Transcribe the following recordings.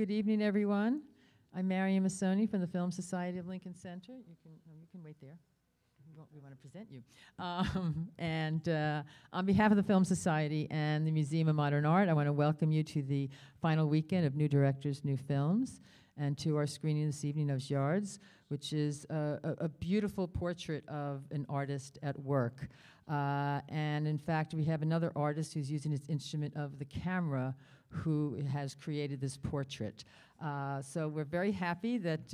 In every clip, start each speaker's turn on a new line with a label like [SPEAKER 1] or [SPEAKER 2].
[SPEAKER 1] Good evening, everyone. I'm Marian Masoni from the Film Society of Lincoln Center. You can wait there. We want to present you. On behalf of the Film Society and the Museum of Modern Art, I want to welcome you to the final weekend of New Directors, New Films, and to our screening this evening of Jards, which is a beautiful portrait of an artist at work. And in fact, we have another artist who's using his instrument of the camera who has created this portrait. So we're very happy that,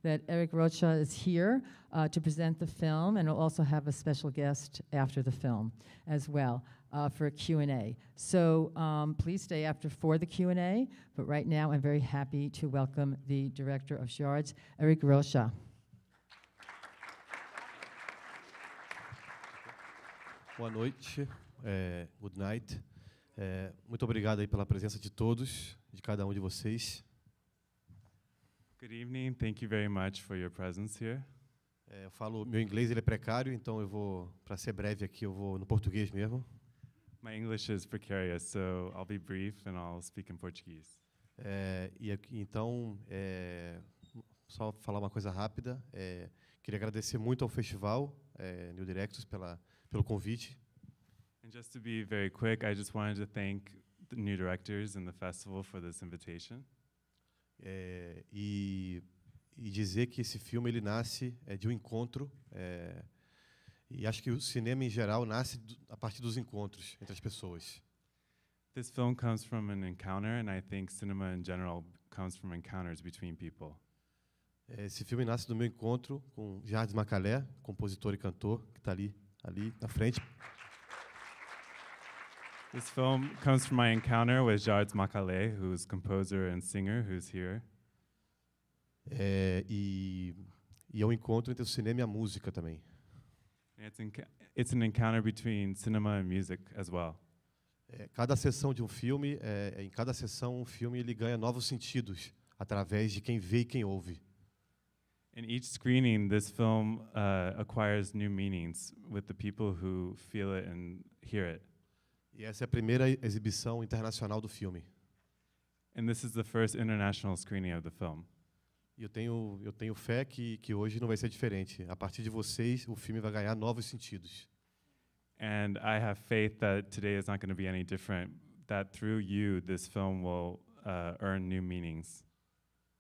[SPEAKER 1] that Eric Rocha is here to present the film, and we'll also have a special guest after the film as well for a Q&A. So please stay for the Q&A, but right now I'm very happy to welcome the director of Jards, Eric Rocha.
[SPEAKER 2] Boa noite, good night. Muito obrigado aí pela presença de todos, de cada de vocês.
[SPEAKER 3] Good evening. Thank you very much for your presence here.
[SPEAKER 2] Eu falo, meu inglês ele é precário, então eu vou, para ser breve aqui, eu vou no português mesmo.
[SPEAKER 3] My English is precarious, so I'll be brief and I'll speak in Portuguese.
[SPEAKER 2] Então, só falar uma coisa rápida. Queria agradecer muito ao festival New Directors pelo convite.
[SPEAKER 3] And just to be very quick, I just wanted to thank the New Directors and the festival for this invitation.
[SPEAKER 2] E dizer que esse filme ele nasce de um encontro, e acho que o cinema em geral nasce a partir dos encontros entre as pessoas.
[SPEAKER 3] This film comes from an encounter, and I think cinema in general comes from encounters between people.
[SPEAKER 2] Esse filme nasce do meu encontro com Jardes Macalé, compositor e cantor, que está ali na frente.
[SPEAKER 3] This film comes from my encounter with Jardes Macalé, who's composer and singer, who's here.
[SPEAKER 2] E é um encontro entre o cinema e a música também.
[SPEAKER 3] It's an encounter between cinema and music as well.
[SPEAKER 2] Cada sessão de um filme, em cada sessão um filme ele ganha novos sentidos através de quem vê e quem ouve.
[SPEAKER 3] In each screening, this film acquires new meanings with the people who feel it and hear it.
[SPEAKER 2] E essa é a primeira exibição internacional do filme.
[SPEAKER 3] And this is the first international screening of the film.
[SPEAKER 2] E eu tenho fé que hoje não vai ser diferente. A partir de vocês, o filme vai ganhar novos sentidos.
[SPEAKER 3] And I have faith that today is not going to be any different, that through you, this film will earn new meanings.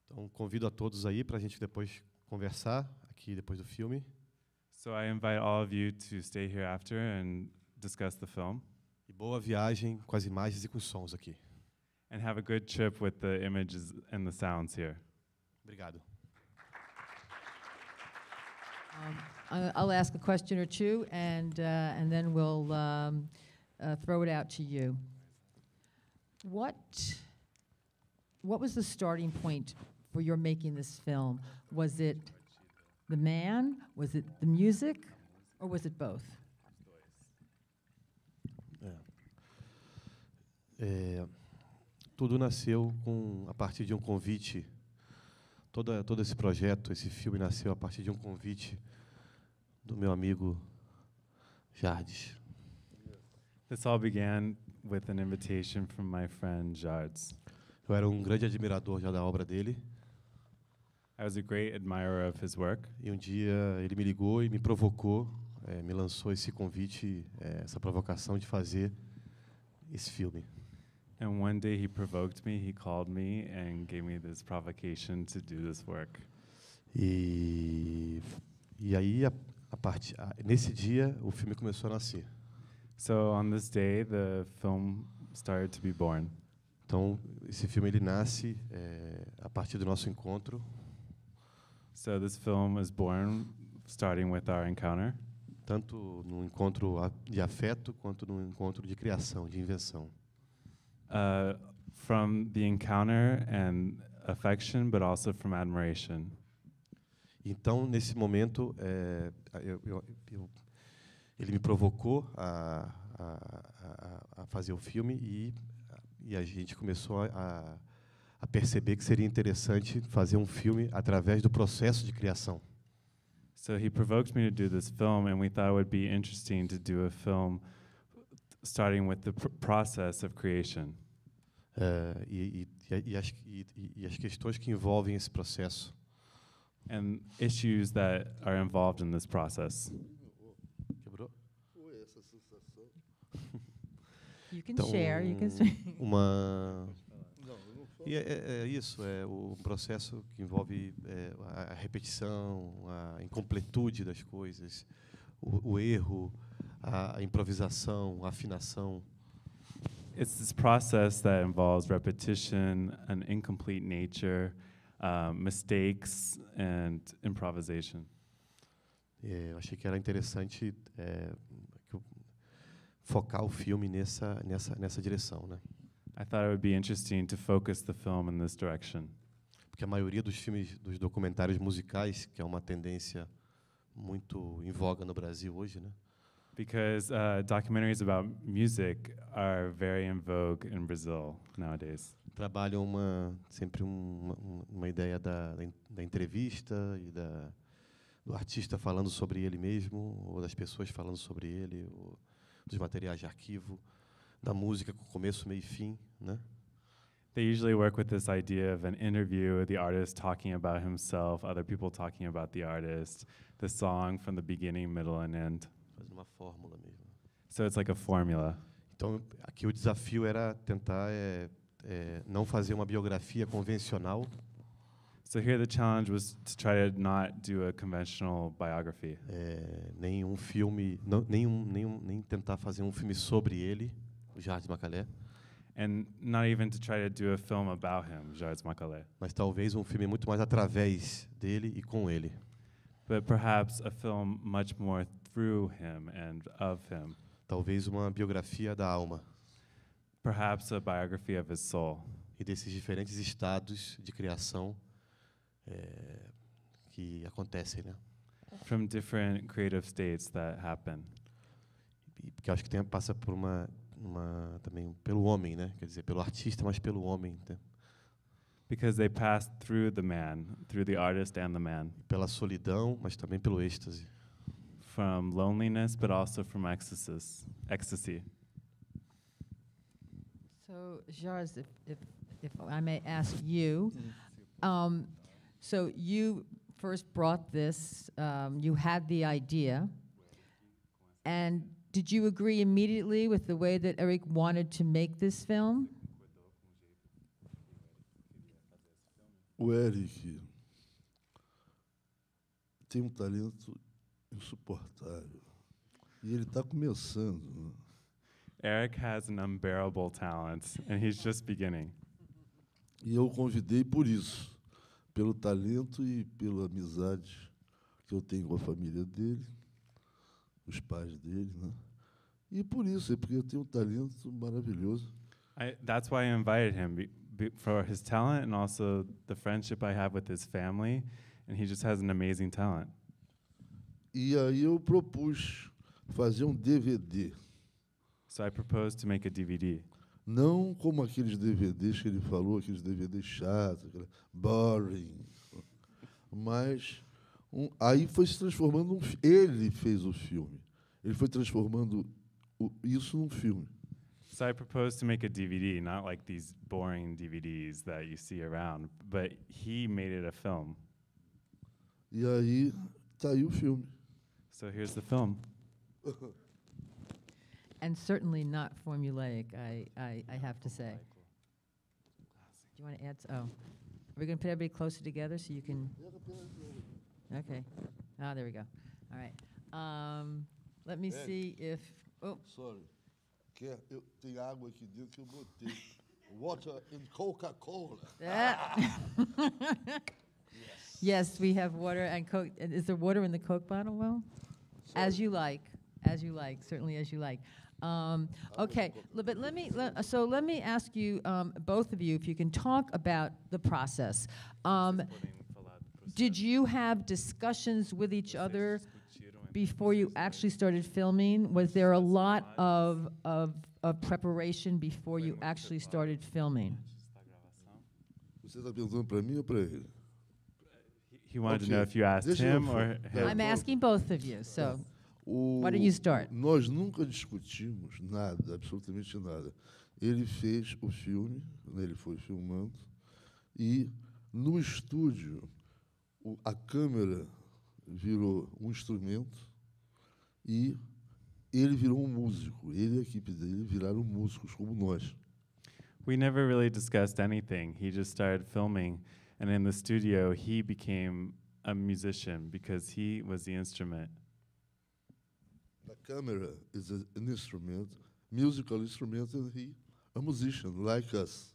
[SPEAKER 2] Então, convido a todos aí para a gente depois conversar, aqui depois do filme.
[SPEAKER 3] So I invite all of you to stay here after and discuss the film.
[SPEAKER 2] E boa viagem com as imagens e com os sons aqui.
[SPEAKER 3] And have a good trip with the images and the sounds here.
[SPEAKER 2] Obrigado.
[SPEAKER 1] I'll ask a question or two, and then we'll throw it out to you. What was the starting point for your making this film? Was it the man? Was it the music? Or was it both?
[SPEAKER 2] Tudo nasceu a partir de um convite. Todo esse projeto, esse filme nasceu a partir de um convite do meu amigo Jardes.
[SPEAKER 3] This all began with an invitation from my friend Jardes.
[SPEAKER 2] Eu era um grande admirador já da obra dele.
[SPEAKER 3] I was a great admirer of his work.
[SPEAKER 2] E um dia ele me ligou e me provocou, me lançou esse convite, essa provocação de fazer esse filme.
[SPEAKER 3] And one day he provoked me, he called me and gave me this provocation to do this work.
[SPEAKER 2] E aí, nesse dia, o filme começou a nascer.
[SPEAKER 3] So on this day, the film started to be born.
[SPEAKER 2] Então, esse filme ele nasce a partir do nosso encontro.
[SPEAKER 3] So this film is born starting with our encounter.
[SPEAKER 2] Tanto no encontro de afeto quanto no encontro de criação, de invenção.
[SPEAKER 3] From the encounter and affection, but also from admiration.
[SPEAKER 2] Então, nesse momento, ele me provocou a fazer o filme e a gente começou a perceber que seria interessante fazer um filme através do processo de criação.
[SPEAKER 3] So he provoked me to do this film, and we thought it would be interesting to do a film starting with the process of creation.
[SPEAKER 2] E as questões que envolvem esse processo.
[SPEAKER 3] and issues that are involved in this process.
[SPEAKER 2] Quebrou?
[SPEAKER 1] You can
[SPEAKER 2] Então,
[SPEAKER 1] share, you can
[SPEAKER 2] E é isso, é o processo que envolve a repetição, a incompletude das coisas, o erro, a improvisação, a afinação.
[SPEAKER 3] It's this process that involves repetition, an incomplete nature, mistakes, and improvisation.
[SPEAKER 2] Eu achei que era interessante focar o filme nessa direção, né?
[SPEAKER 3] I thought it would be interesting to focus the film in this direction.
[SPEAKER 2] Porque a maioria dos filmes, dos documentários musicais, que é uma tendência muito em voga no Brasil hoje, né?
[SPEAKER 3] Because documentaries about music are very in vogue in Brazil nowadays.
[SPEAKER 2] Trabalham sempre uma ideia da entrevista e do artista falando sobre ele mesmo, ou das pessoas falando sobre ele, ou dos materiais de arquivo, da música com começo, meio e fim, né?
[SPEAKER 3] They usually work with this idea of an interview, the artist talking about himself, other people talking about the artist, the song from the beginning, middle, and end.
[SPEAKER 2] Fazendo uma fórmula mesmo.
[SPEAKER 3] So it's like a formula.
[SPEAKER 2] Então, aqui o desafio era tentar não fazer uma biografia convencional.
[SPEAKER 3] So here the challenge was to try to not do a conventional biography.
[SPEAKER 2] Nem tentar fazer um filme sobre ele, o Jardim Macalé,
[SPEAKER 3] And not even to try to do a film about him, Jardim Macalé,
[SPEAKER 2] mas talvez um filme muito mais através dele e com ele.
[SPEAKER 3] but perhaps a film much more through him and of him.
[SPEAKER 2] Talvez uma biografia da alma
[SPEAKER 3] Perhaps a biography of his soul,
[SPEAKER 2] e desses diferentes estados de criação que acontecem, né?
[SPEAKER 3] from different creative states that happen.
[SPEAKER 2] E porque eu acho que passa por também pelo homem, né? Quer dizer, pelo artista, mas pelo homem, né?
[SPEAKER 3] Because they pass through the man, through the artist and the man,
[SPEAKER 2] Pela solidão, mas também pelo êxtase.
[SPEAKER 3] from loneliness, but also from ecstasy.
[SPEAKER 1] So, Jars, if I may ask you, so you first brought this, you had the idea, and did you agree immediately with the way that Eric wanted to make this film?
[SPEAKER 4] O Eric tem um talento insuportável. E ele está começando, né?
[SPEAKER 3] Eric has an unbearable talent, and he's just beginning.
[SPEAKER 4] E eu o convidei por isso, pelo talento e pela amizade que eu tenho com a família dele, os pais dele, né? E por isso, porque eu tenho um talento maravilhoso.
[SPEAKER 3] That's why I invited him, for his talent and also the friendship I have with his family, and he just has an amazing talent.
[SPEAKER 4] E aí eu propus fazer um DVD.
[SPEAKER 3] So I proposed to make a DVD.
[SPEAKER 4] Não como aqueles DVDs que ele falou, aqueles DVDs chatos, boring. Mas aí foi se transformando ele fez o filme. Ele foi transformando isso num filme.
[SPEAKER 3] So I proposed to make a DVD, not like these boring DVDs that you see around, but he made it a film.
[SPEAKER 4] E aí tá aí o filme.
[SPEAKER 3] So here's the film.
[SPEAKER 1] And certainly not formulaic, I have to say. Do you want to add? Oh, are we going to put everybody closer together so you can? Okay. Ah, there we go. All right. Let me see if. Oh,
[SPEAKER 4] Sorry. Tem água aqui dentro que eu botei. Water in Coca-Cola.
[SPEAKER 1] yes, we have water and Coke. Is there water in the Coke bottle? Well, as you like. As you like. Certainly, as you like. Okay, but let me ask you, both of you, if you can talk about the process. Did you have discussions with each other before you actually started filming? Was there a lot of preparation before you actually started filming?
[SPEAKER 4] Você está perguntando para mim ou para ele?
[SPEAKER 3] He wanted to know if you asked him or him.
[SPEAKER 1] I'm asking both of you, so why don't you start?
[SPEAKER 4] Nós nunca discutimos nada, absolutamente nada. ele fez o filme, né, ele foi filmando, e no estúdio a câmera virou um instrumento e ele virou um músico. Ele e a equipe dele viraram músicos como nós.
[SPEAKER 3] We never really discussed anything. He just started filming, and in the studio, he became a musician because he was the instrument.
[SPEAKER 4] The camera is an instrument, musical instrument, and he a musician like us.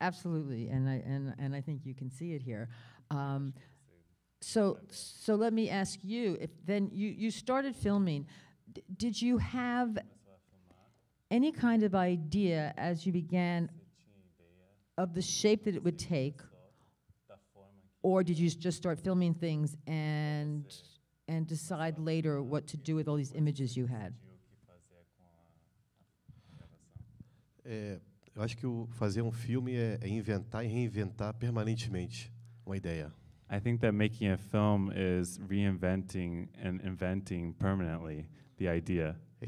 [SPEAKER 1] Absolutely, and I think you can see it here. So let me ask you, if then you started filming, did you have any kind of idea as you began of the shape that it would take, or did you just start filming things and decide later what to do with all these images you had?
[SPEAKER 2] Eu acho que fazer um filme é inventar e reinventar permanentemente uma ideia.
[SPEAKER 3] I think that making a film is reinventing and inventing permanently the idea.
[SPEAKER 2] É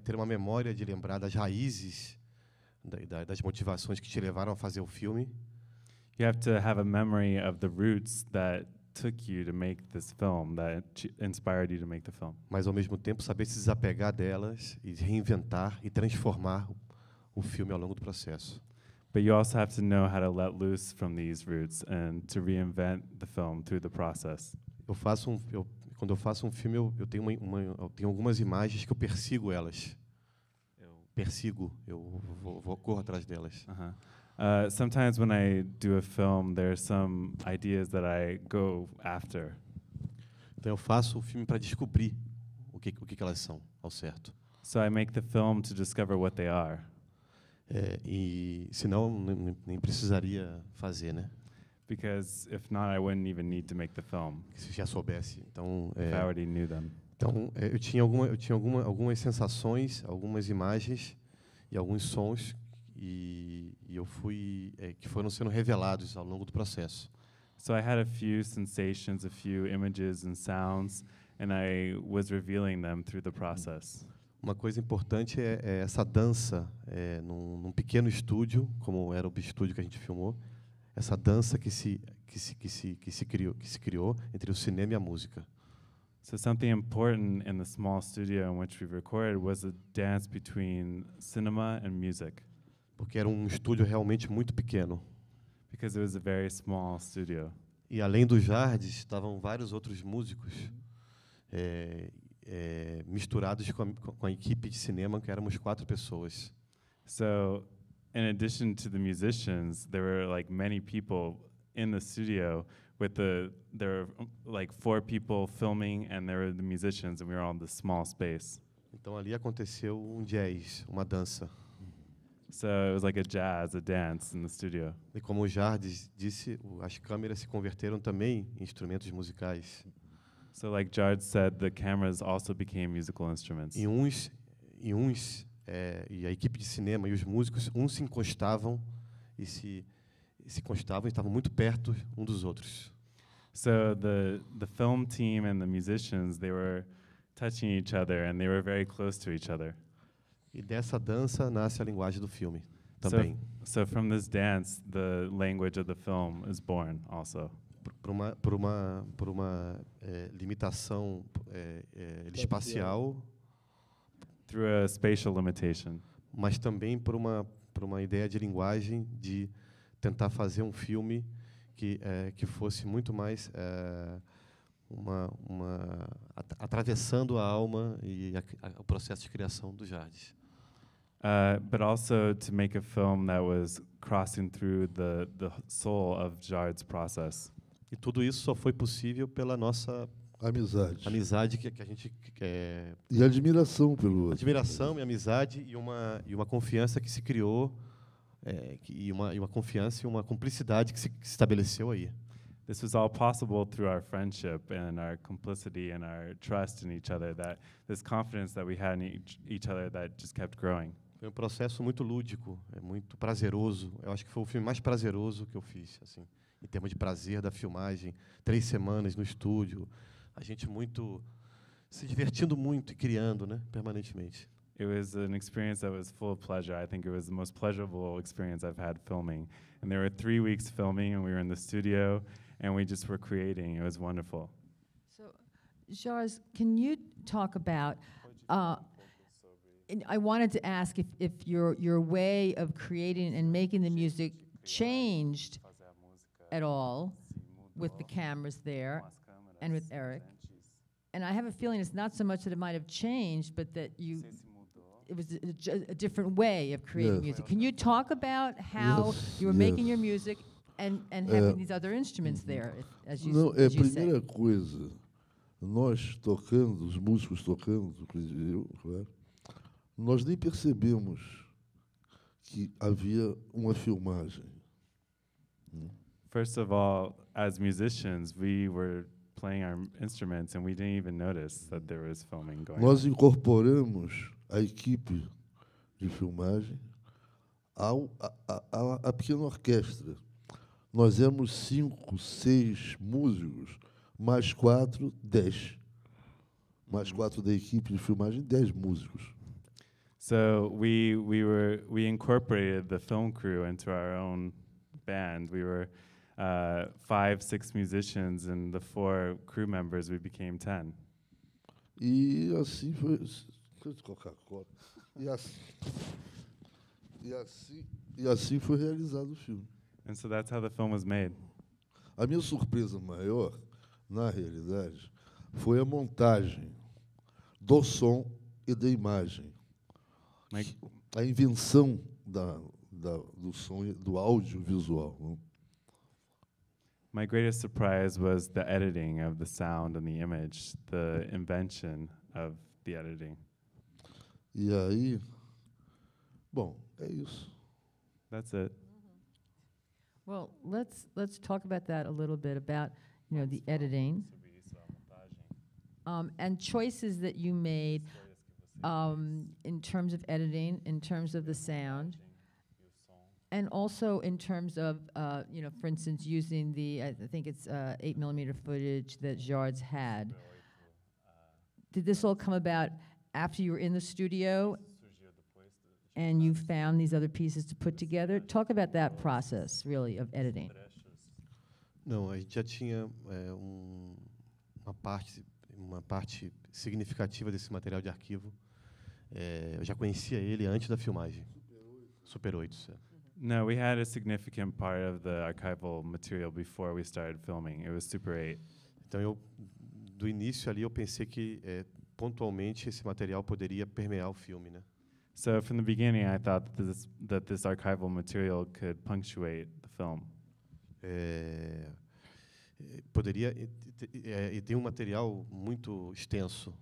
[SPEAKER 2] ter uma memória de lembrar das raízes, das motivações que te levaram a fazer o filme.
[SPEAKER 3] You have to have a memory of the roots that took you to make this film, that inspired you to make the film.
[SPEAKER 2] Mas ao mesmo tempo saber se desapegar delas e reinventar e transformar o filme ao longo do processo.
[SPEAKER 3] But you also have to know how to let loose from these roots and to reinvent the film through the process.
[SPEAKER 2] Quando eu faço um filme, eu tenho algumas imagens que eu persigo elas. Eu corro atrás delas.
[SPEAKER 3] Sometimes when I do a film, there are some ideas that I go after.
[SPEAKER 2] Então eu faço o filme para descobrir o que elas são, ao certo.
[SPEAKER 3] So I make the film to discover what they are.
[SPEAKER 2] E senão nem precisaria fazer, né?
[SPEAKER 3] Because if not, I wouldn't even need to make the film.
[SPEAKER 2] Se já soubesse. Então,
[SPEAKER 3] if I already knew them.
[SPEAKER 2] Então, eu tinha algumas sensações, algumas imagens e alguns sons e eu fui que foram sendo revelados ao longo do processo.
[SPEAKER 3] So I had a few sensations, a few images and sounds, and I was revealing them through the process.
[SPEAKER 2] Uma coisa importante é essa dança num pequeno estúdio, como era o estúdio que a gente filmou, essa dança que se criou entre o cinema e a música.
[SPEAKER 3] So something important in the small studio in which we recorded was a dance between cinema and music.
[SPEAKER 2] Porque era um estúdio realmente muito pequeno.
[SPEAKER 3] Because it was a very small studio.
[SPEAKER 2] E além dos Jardes, estavam vários outros músicos misturados com a equipe de cinema, que éramos 4 pessoas.
[SPEAKER 3] So, in addition to the musicians, there were like many people in the studio. There were like 4 people filming, and there were the musicians, and we were all in this small space.
[SPEAKER 2] Então ali aconteceu um jazz, uma dança.
[SPEAKER 3] So it was like a dance in the studio.
[SPEAKER 2] E como o Jardes disse, as câmeras se converteram também em instrumentos musicais.
[SPEAKER 3] So like Jard said, the cameras also became musical instruments.
[SPEAKER 2] E a equipe de cinema e os músicos, uns se encostavam e estavam muito perto um dos outros.
[SPEAKER 3] So the film team and the musicians, they were touching each other and they were very close to each other.
[SPEAKER 2] E dessa dança nasce a linguagem do filme também.
[SPEAKER 3] So from this dance, the language of the film is born also.
[SPEAKER 2] Por uma limitação espacial,
[SPEAKER 3] through a spatial limitation.
[SPEAKER 2] Mas também por uma ideia de linguagem de tentar fazer um filme que fosse muito mais atravessando a alma e o processo de criação do Jardes.
[SPEAKER 3] But also to make a film that was crossing through the soul of Jard's process.
[SPEAKER 2] E tudo isso só foi possível pela nossa amizade que a gente
[SPEAKER 4] e admiração pelo outro.
[SPEAKER 2] Admiração e amizade e uma confiança que se criou e uma confiança e uma cumplicidade que se estabeleceu aí.
[SPEAKER 3] This was all possible through our friendship and our complicity and our trust in each other, that this confidence that we had in each other that just kept growing.
[SPEAKER 2] Foi um processo muito lúdico, muito prazeroso. Eu acho que foi o filme mais prazeroso que eu fiz, assim, em termos de prazer da filmagem. 3 semanas no estúdio, a gente se divertindo muito e criando, né, permanentemente.
[SPEAKER 3] It was an experience that was full of pleasure. I think it was the most pleasurable experience I've had filming. And there were 3 weeks filming, and we were in the studio, and we just were creating. It was wonderful.
[SPEAKER 1] So, Jars, can you talk about? And I wanted to ask if your way of creating and making the music changed at all with the cameras there and with Eric. And I have a feeling it's not so much that it might have changed, but that it was a different way of creating
[SPEAKER 4] Yes.
[SPEAKER 1] music. Can you talk about how
[SPEAKER 4] Yes,
[SPEAKER 1] you were making
[SPEAKER 4] yes.
[SPEAKER 1] your music and having these other instruments there, as you,
[SPEAKER 4] Não,
[SPEAKER 1] as you say?
[SPEAKER 4] primeira coisa, nós tocando, os músicos tocando, inclusive eu, claro, nós nem percebemos que havia uma filmagem.
[SPEAKER 3] First of all, as musicians, we were playing our instruments, and we didn't even notice that there was filming going on.
[SPEAKER 4] Nós incorporamos a equipe de filmagem à pequena orquestra. Nós éramos 5, 6 músicos, mais 4, 10. Mais 4 da equipe de filmagem, 10 músicos.
[SPEAKER 3] So we incorporated the film crew into our own band. We were 5, 6 musicians, and the 4 crew members, we became 10.
[SPEAKER 4] E assim foi. Coca-Cola. E assim foi realizado o filme.
[SPEAKER 3] And so that's how the film was made.
[SPEAKER 4] A minha surpresa maior, na realidade, foi a montagem do som e da imagem.
[SPEAKER 3] Like,
[SPEAKER 4] A invenção do som e do audiovisual. Né?
[SPEAKER 3] my greatest surprise was the editing of the sound and the image, the invention of the editing.
[SPEAKER 4] E aí, bom, é isso.
[SPEAKER 3] That's it.
[SPEAKER 1] Well, let's talk about that a little bit, about the editing and choices that you made in terms of editing, in terms of the sound, and also in terms of for instance, using I think it's 8mm footage that Jards had. Did this all come about after you were in the studio and you found these other pieces to put together? Talk about that process, really, of editing.
[SPEAKER 2] Não, a gente já tinha uma parte significativa desse material de arquivo. Eu já conhecia ele antes da filmagem. Super 8.
[SPEAKER 3] No, we had a significant part of the archival material before we started filming. It was Super 8.
[SPEAKER 2] Então, do início ali, eu pensei que pontualmente esse material poderia permear o filme, né?
[SPEAKER 3] So from the beginning, I thought that this archival material could punctuate the film.
[SPEAKER 2] Poderia e tem um material muito extenso,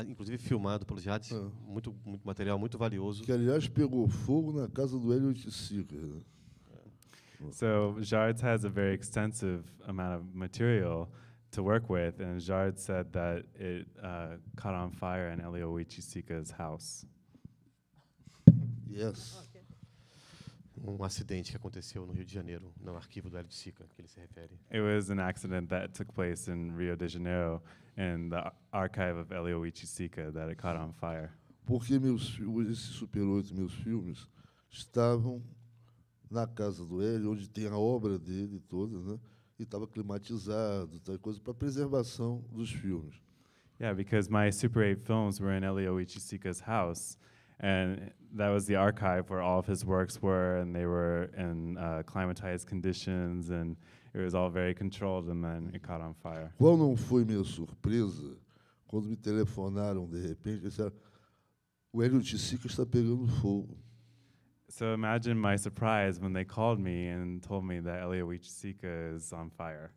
[SPEAKER 2] inclusive filmado pelos Jards, muito material muito valioso.
[SPEAKER 4] Que, aliás, pegou fogo na casa do Hélio Oiticica. Né?
[SPEAKER 3] So Jards has a very extensive amount of material to work with, and Jards said that it caught on fire in Elio Oiticica's house.
[SPEAKER 4] Yes.
[SPEAKER 2] Um acidente que aconteceu no Rio de Janeiro, no arquivo do Hélio Oiticica, que ele se refere.
[SPEAKER 3] It was an accident that took place in Rio de Janeiro in the archive of Elio Oiticica that it caught on fire.
[SPEAKER 4] Porque esses Super 8, meus filmes, estavam na casa do Hélio, onde tem a obra dele toda, né? E estava climatizado, tal coisa, para preservação dos filmes.
[SPEAKER 3] Yeah, because my Super 8 films were in Elio Oiticica's house, and that was the archive where all of his works were, and they were in climatized conditions, and it was all very controlled, and then it caught on fire.
[SPEAKER 4] Qual não foi minha surpresa quando me telefonaram de repente e disseram: o Hélio Oiticica está pegando fogo.
[SPEAKER 3] So imagine my surprise when they called me and told me that Elio Oiticica is on fire.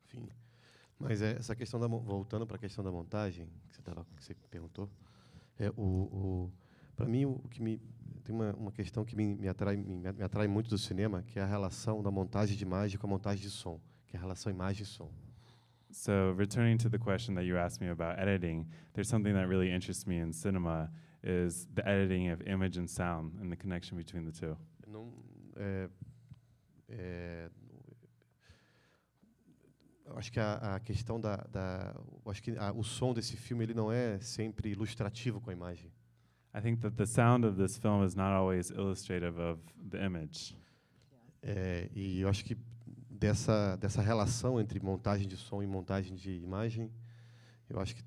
[SPEAKER 2] Enfim, mas essa questão voltando para a questão da montagem que você perguntou, para mim o que tem uma questão que me atrai muito do cinema, que é a relação da montagem de imagem com a montagem de som, que é a relação imagem e som.
[SPEAKER 3] So returning to the question that you asked me about editing, there's something that really interests me in cinema is the editing of image and sound and the connection between the two.
[SPEAKER 2] Eu acho que a questão eu acho que o som desse filme ele não é sempre ilustrativo com a imagem.
[SPEAKER 3] I think that the sound of this film is not always illustrative of the image.
[SPEAKER 2] E eu acho que dessa relação entre montagem de som e montagem de imagem, eu acho que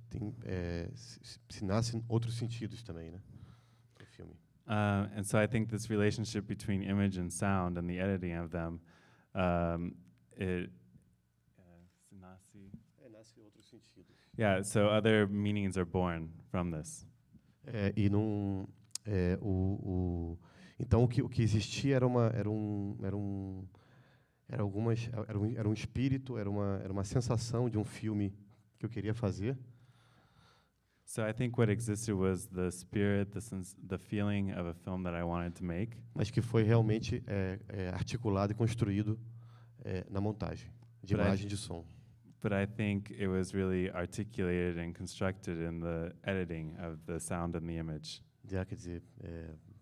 [SPEAKER 2] se nascem outros sentidos também, né, no filme.
[SPEAKER 3] And so I think this relationship between image and sound and the editing of them,
[SPEAKER 2] Nasce outros sentidos.
[SPEAKER 3] yeah, so other meanings are born from this.
[SPEAKER 2] Então o que existia era um espírito, era uma sensação de um filme que eu queria fazer.
[SPEAKER 3] So I think what existed was the spirit, the feeling of a film that I wanted to make.
[SPEAKER 2] Mas que foi realmente articulado e construído na montagem de imagem e de som.
[SPEAKER 3] But I think it was really articulated and constructed in the editing of the sound and the image.
[SPEAKER 2] Quer dizer,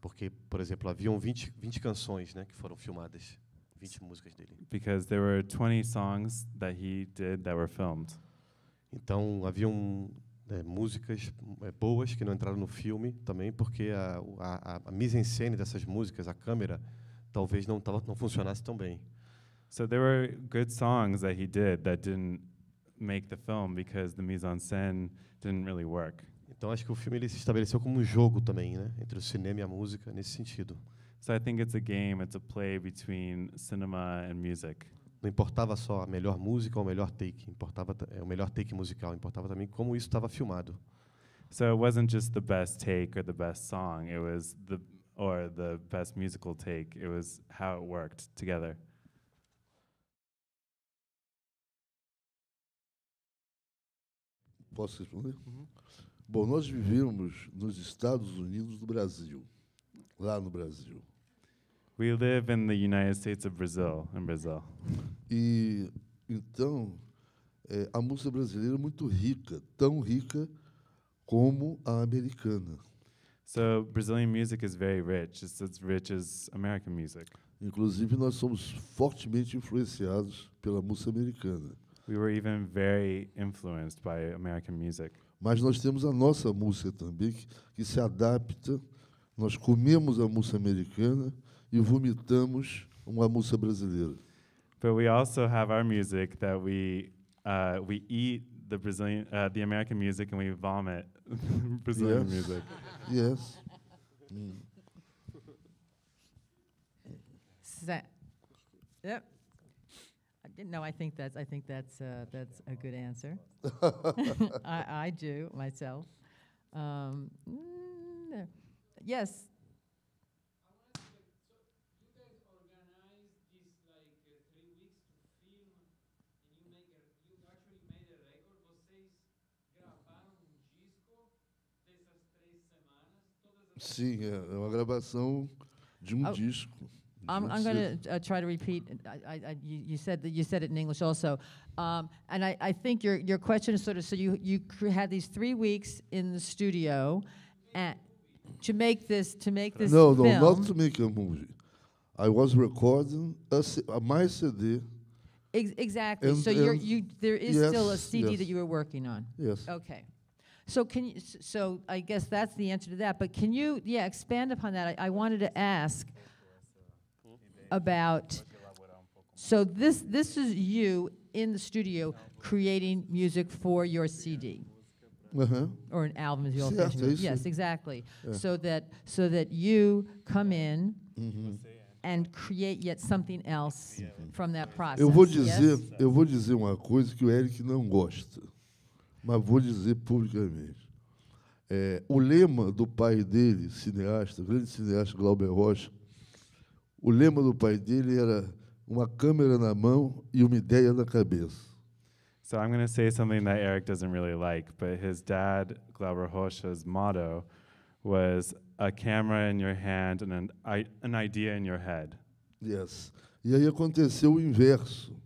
[SPEAKER 2] porque, por exemplo, haviam 20 canções, né, que foram filmadas, 20 músicas dele.
[SPEAKER 3] Because there were 20 songs that he did that were filmed.
[SPEAKER 2] Então, haviam músicas boas que não entraram no filme também, porque a mise-en-scène dessas músicas, a câmera, talvez não funcionasse tão bem.
[SPEAKER 3] So there were good songs that he did that didn't make the film because the mise-en-scène didn't really work.
[SPEAKER 2] Então acho que o filme ele se estabeleceu como um jogo também, né, entre o cinema e a música nesse sentido.
[SPEAKER 3] So I think it's a game, it's a play between cinema and music.
[SPEAKER 2] Não importava só a melhor música ou o melhor take, importava o melhor take musical, importava também como isso estava filmado.
[SPEAKER 3] So it wasn't just the best take or the best song, it was the best musical take, it was how it worked together.
[SPEAKER 4] Posso responder? Bom, nós vivemos nos Estados Unidos do Brasil, lá no Brasil.
[SPEAKER 3] We live in the United States of Brazil, in Brazil.
[SPEAKER 4] E então a música brasileira é muito rica, tão rica como a americana.
[SPEAKER 3] So Brazilian music is very rich. It's as rich as American music.
[SPEAKER 4] Inclusive, nós somos fortemente influenciados pela música americana.
[SPEAKER 3] We were even very influenced by American music.
[SPEAKER 4] Mas nós temos a nossa música também, que se adapta. Nós comemos a música americana e vomitamos uma música brasileira.
[SPEAKER 3] But we also have our music that we eat the American music and we vomit Brazilian music.
[SPEAKER 4] Yes.
[SPEAKER 1] Yep. No, I think that's a good answer. I do myself. Yes.
[SPEAKER 4] Sim, é uma gravação de disco.
[SPEAKER 1] I'm going to try to repeat. You said it in English also, and I think your question is sort of, so you had these 3 weeks in the studio, to make this
[SPEAKER 4] No,
[SPEAKER 1] film.
[SPEAKER 4] not to make a movie. I was recording my CD.
[SPEAKER 1] Exactly.
[SPEAKER 4] And-
[SPEAKER 1] So
[SPEAKER 4] and-
[SPEAKER 1] there is
[SPEAKER 4] yes,
[SPEAKER 1] still a CD
[SPEAKER 4] yes.
[SPEAKER 1] that you were working on.
[SPEAKER 4] Yes.
[SPEAKER 1] Okay. So so I guess that's the answer to that. But can you, expand upon that? I wanted to ask about, so this is you in the studio creating music for your CD. Or an album, as you
[SPEAKER 4] Certo,
[SPEAKER 1] also
[SPEAKER 4] é isso.
[SPEAKER 1] Yes, exactly.
[SPEAKER 4] Yeah.
[SPEAKER 1] So that you come in and create yet something else from that process.
[SPEAKER 4] Eu vou dizer uma coisa que o Eric não gosta, mas vou dizer publicamente. O lema do pai dele, cineasta, grande cineasta Glauber Rocha, o lema do pai dele era uma câmera na mão e uma ideia na cabeça.
[SPEAKER 3] So I'm going to say something that Eric doesn't really like, but his dad, Glauber Rocha's motto was a camera in your hand and an idea in your head.
[SPEAKER 4] Yes. E aí aconteceu o inverso.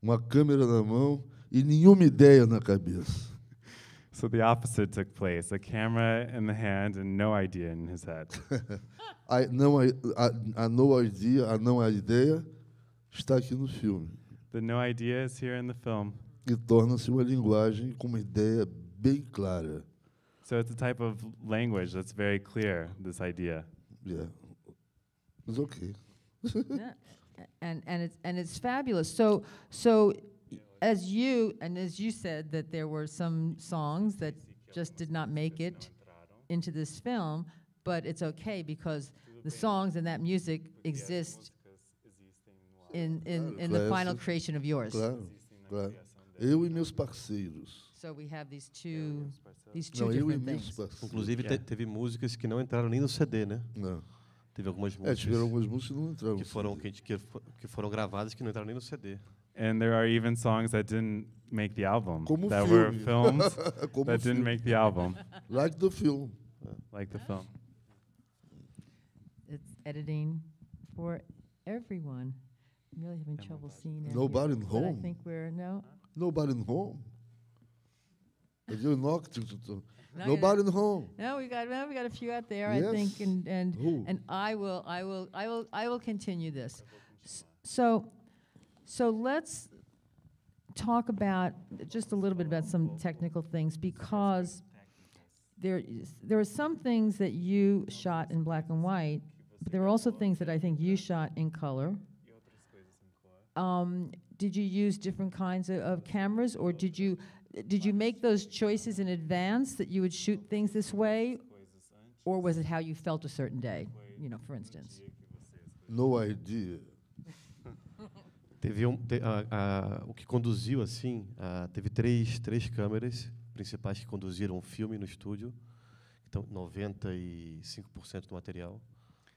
[SPEAKER 4] Uma câmera na mão e nenhuma ideia na cabeça.
[SPEAKER 3] So the opposite took place, a camera in the hand and no idea in his head.
[SPEAKER 4] A não ideia está aqui no filme.
[SPEAKER 3] The no idea is here in the film.
[SPEAKER 4] e torna-se uma linguagem com uma ideia bem clara.
[SPEAKER 3] So it's a type of language that's very clear, this idea.
[SPEAKER 4] Yeah. Mas ok.
[SPEAKER 1] Yeah. And it's fabulous. So as you said that there were some songs that just did not make it into this film, but it's okay because the songs and that music exist in the final creation of yours.
[SPEAKER 4] Claro, claro. Eu e meus parceiros.
[SPEAKER 1] So we have these two
[SPEAKER 4] Não, eu e
[SPEAKER 1] different
[SPEAKER 4] meus
[SPEAKER 1] things.
[SPEAKER 4] parceiros.
[SPEAKER 2] Inclusive,
[SPEAKER 3] Yeah.
[SPEAKER 2] teve músicas que não entraram nem no CD, né?
[SPEAKER 4] Não.
[SPEAKER 2] Teve algumas
[SPEAKER 4] Tiveram
[SPEAKER 2] músicas
[SPEAKER 4] algumas músicas que não entraram.
[SPEAKER 2] que foram, que foram gravadas que não entraram nem no CD.
[SPEAKER 3] And there are even songs that didn't make the album,
[SPEAKER 4] Como
[SPEAKER 3] that were
[SPEAKER 4] filme.
[SPEAKER 3] films
[SPEAKER 4] Como
[SPEAKER 3] that didn't
[SPEAKER 4] filme.
[SPEAKER 3] make the album,
[SPEAKER 4] Like the film.
[SPEAKER 3] like the film.
[SPEAKER 1] It's editing for everyone. I'm really having trouble seeing it.
[SPEAKER 4] Nobody
[SPEAKER 1] But I
[SPEAKER 4] home.
[SPEAKER 1] think we're no.
[SPEAKER 4] Nobody home. You knocked.
[SPEAKER 1] No,
[SPEAKER 4] Nobody home.
[SPEAKER 1] No, we got a few out there,
[SPEAKER 4] Yes.
[SPEAKER 1] I think, and
[SPEAKER 4] Who?
[SPEAKER 1] I will continue this. So let's talk about just a little bit about some technical things because there are some things that you shot in black and white, but there are also things that I think you shot in color. Did you use different kinds of cameras, or did you make those choices in advance that you would shoot things this way, or was it how you felt a certain day? You know, for instance.
[SPEAKER 4] No idea.
[SPEAKER 2] Teve o que conduziu assim, teve três câmeras principais que conduziram o filme no estúdio, então 95% do material.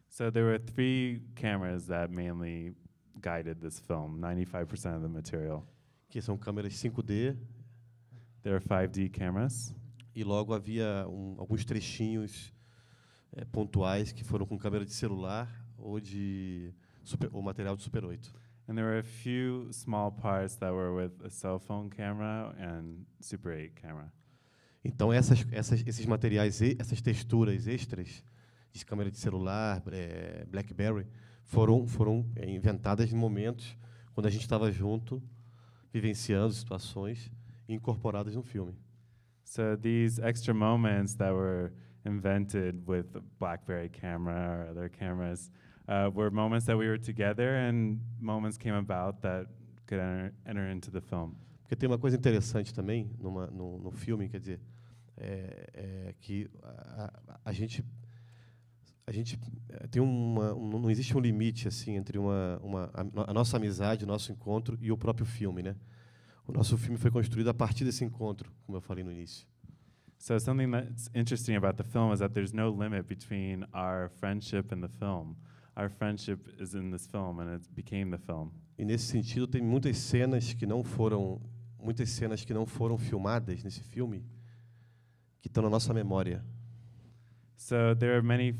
[SPEAKER 3] So there were 3 cameras that mainly guided this film, 95% of the material.
[SPEAKER 2] Que são câmeras 5D,
[SPEAKER 3] There are 5D cameras,
[SPEAKER 2] e logo havia alguns trechinhos pontuais que foram com câmera de celular ou ou material de Super 8.
[SPEAKER 3] and there were a few small parts that were with a cell phone camera and Super 8 camera.
[SPEAKER 2] Então esses materiais, essas texturas extras de câmera de celular, BlackBerry, foram inventadas em momentos quando a gente estava junto, vivenciando situações e incorporadas no filme.
[SPEAKER 3] So these extra moments that were invented with the BlackBerry camera or other cameras were moments that we were together and moments came about that could enter into the film.
[SPEAKER 2] Porque tem uma coisa interessante também no filme, quer dizer, que a gente tem não existe um limite assim entre a nossa amizade, o nosso encontro e o próprio filme, né? O nosso filme foi construído a partir desse encontro, como eu falei no início.
[SPEAKER 3] So something that's interesting about the film is that there's no limit between our friendship and the film. Our friendship is in this film and it became the film.
[SPEAKER 2] E nesse sentido tem muitas cenas que não foram filmadas nesse filme que estão na nossa memória.
[SPEAKER 3] So there are many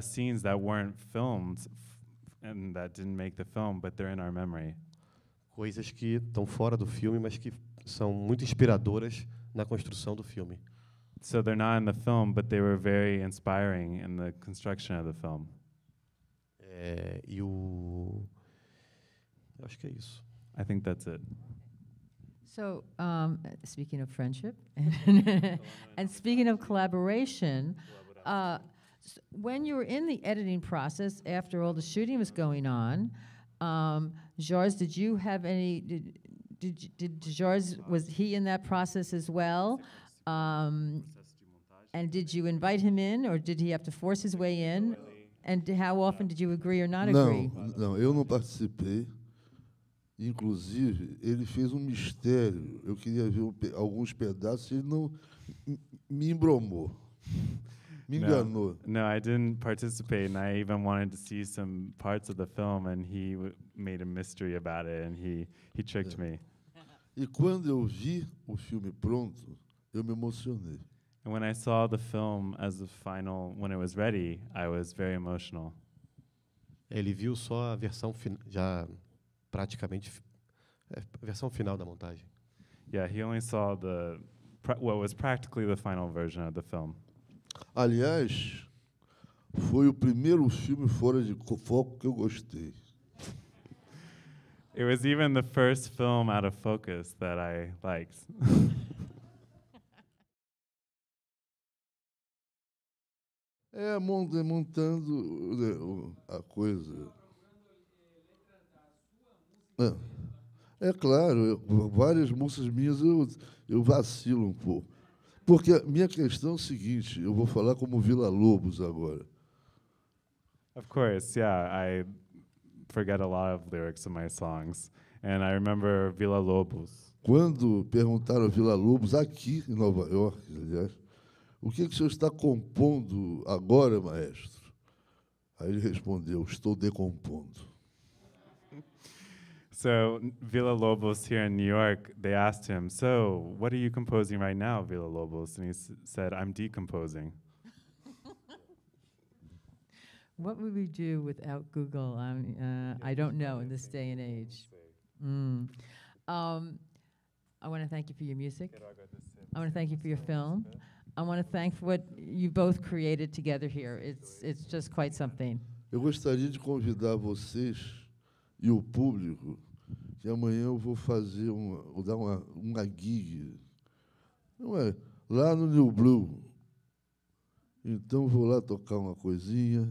[SPEAKER 3] scenes that weren't filmed and that didn't make the film, but they're in our memory.
[SPEAKER 2] Coisas que estão fora do filme, mas que são muito inspiradoras na construção do filme.
[SPEAKER 3] So they're not in the film, but they were very inspiring in the construction of the film.
[SPEAKER 2] Eu acho que é isso.
[SPEAKER 3] I think that's it.
[SPEAKER 1] So, speaking of friendship and speaking of collaboration, when you were in the editing process after all the shooting was going on, Georges, did you have any? Did Georges, was he in that process as well? And did you invite him in, or did he have to force his way in? And how often did you agree or not agree?
[SPEAKER 4] Não, eu não participei. Inclusive, ele fez um mistério. Eu queria ver alguns pedaços, ele não me embromou. Me enganou.
[SPEAKER 3] No, I didn't participate, and I even wanted to see some parts of the film, and he made a mystery about it, and he tricked me.
[SPEAKER 4] E quando eu vi o filme pronto, eu me emocionei.
[SPEAKER 3] And when I saw the film as the final, when it was ready, I was very emotional.
[SPEAKER 2] Ele viu só a versão já praticamente a versão final da montagem.
[SPEAKER 3] Yeah, he only saw what was practically the final version of the film.
[SPEAKER 4] Aliás, foi o primeiro filme fora de foco que eu gostei.
[SPEAKER 3] It was even the first film out of focus that I liked.
[SPEAKER 4] Montando, né, a coisa. É claro, várias músicas minhas eu vacilo um pouco. Porque a minha questão é o seguinte, eu vou falar como Vila Lobos agora.
[SPEAKER 3] Of course, yeah, I forget a lot of lyrics in my songs. And I remember Villa Lobos.
[SPEAKER 4] Quando perguntaram a Vila Lobos, aqui em Nova York, aliás, o que o senhor está compondo agora, maestro? Aí ele respondeu, estou decompondo.
[SPEAKER 3] So Villa Lobos here in New York, they asked him, so what are you composing right now, Villa Lobos? And he said, I'm decomposing.
[SPEAKER 1] What would we do without Google? I don't know in this day and age. I want to thank you for your music. I want to thank you for your film. I want to thank for what you both created together here. It's just quite something.
[SPEAKER 4] Eu gostaria de convidar vocês e o público que amanhã eu vou fazer vou dar uma gig, não é, lá no New Blue. Então vou lá tocar uma coisinha,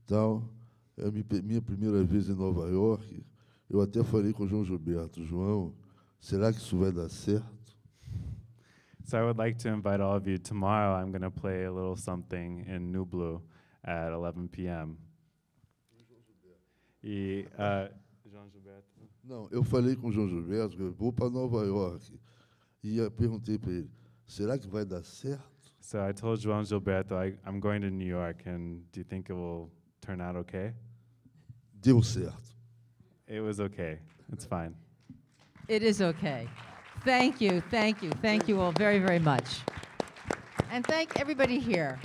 [SPEAKER 4] tal. É a minha primeira vez em Nova York. Eu até falei com o João Gilberto, João, será que isso vai dar certo?
[SPEAKER 3] So I would like to invite all of you. Tomorrow I'm going to play a little something in New Blue at 11 p.m. E João Gilberto?
[SPEAKER 4] Não, eu falei com o João Gilberto que eu vou para Nova York. E eu perguntei para ele, será que vai dar certo?
[SPEAKER 3] So I told João Gilberto, I'm going to New York, and do you think it will turn out okay?
[SPEAKER 4] Deu certo.
[SPEAKER 3] It was okay. It's fine.
[SPEAKER 1] It is okay. Thank you all very, very much. And thank everybody here.